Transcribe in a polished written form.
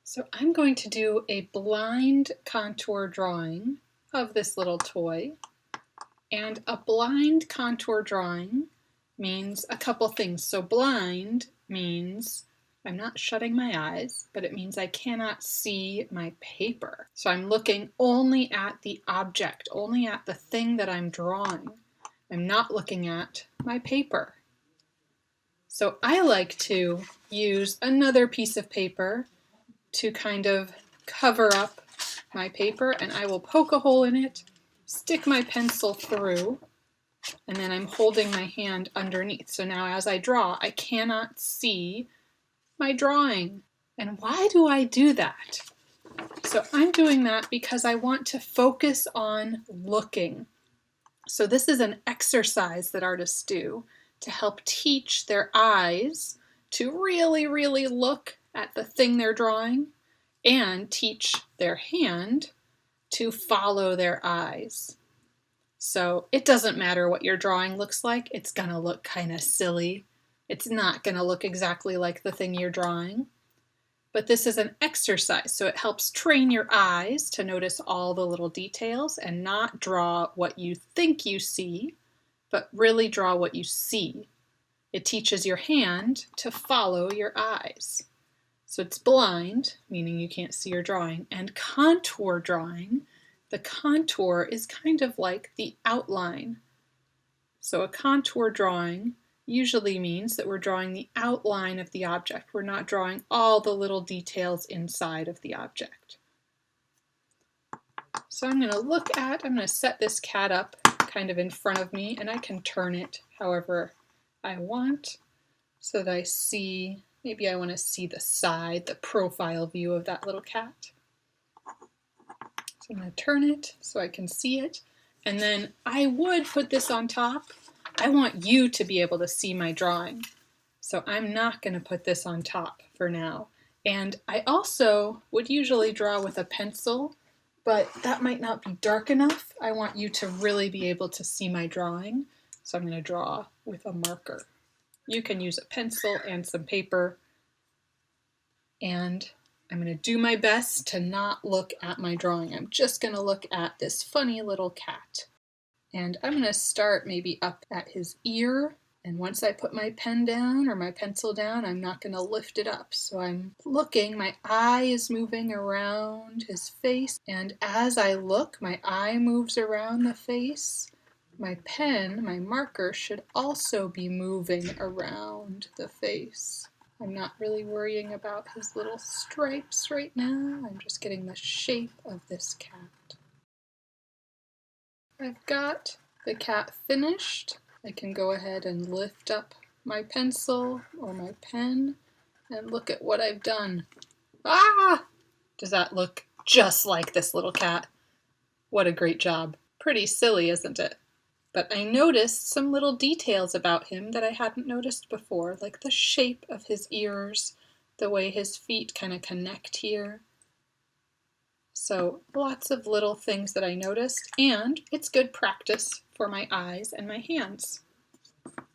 So I'm going to do a blind contour drawing of this little toy. And a blind contour drawing means a couple things. So blind means I'm not shutting my eyes, but it means I cannot see my paper. So I'm looking only at the object, only at the thing that I'm drawing. I'm not looking at my paper. So I like to use another piece of paper to kind of cover up my paper, and I will poke a hole in it, stick my pencil through, and then I'm holding my hand underneath. So now as I draw, I cannot see my drawing. And why do I do that? So I'm doing that because I want to focus on looking. So this is an exercise that artists do to help teach their eyes to really, really look at the thing they're drawing and teach their hand to follow their eyes. So it doesn't matter what your drawing looks like, it's gonna look kind of silly. It's not gonna look exactly like the thing you're drawing. But this is an exercise, so it helps train your eyes to notice all the little details and not draw what you think you see, but really draw what you see. It teaches your hand to follow your eyes. So it's blind, meaning you can't see your drawing, and contour drawing. The contour is kind of like the outline. So a contour drawing usually means that we're drawing the outline of the object. We're not drawing all the little details inside of the object. So I'm going to set this cat up kind of in front of me, and I can turn it however I want so that I see, maybe I want to see the side, the profile view of that little cat. So I'm going to turn it so I can see it, and then I would put this on top. I want you to be able to see my drawing, so I'm not going to put this on top for now. And I also would usually draw with a pencil, but that might not be dark enough. I want you to really be able to see my drawing, so I'm going to draw with a marker. You can use a pencil and some paper, and I'm going to do my best to not look at my drawing. I'm just going to look at this funny little cat. And I'm going to start maybe up at his ear, and once I put my pen down or my pencil down, I'm not going to lift it up. So I'm looking, my eye is moving around his face, and as I look, my eye moves around the face. My pen, my marker, should also be moving around the face. I'm not really worrying about his little stripes right now. I'm just getting the shape of this cat. I've got the cat finished. I can go ahead and lift up my pencil or my pen and look at what I've done. Ah! Does that look just like this little cat? What a great job. Pretty silly, isn't it? But I noticed some little details about him that I hadn't noticed before, like the shape of his ears, the way his feet kind of connect here. So lots of little things that I noticed, and it's good practice for my eyes and my hands.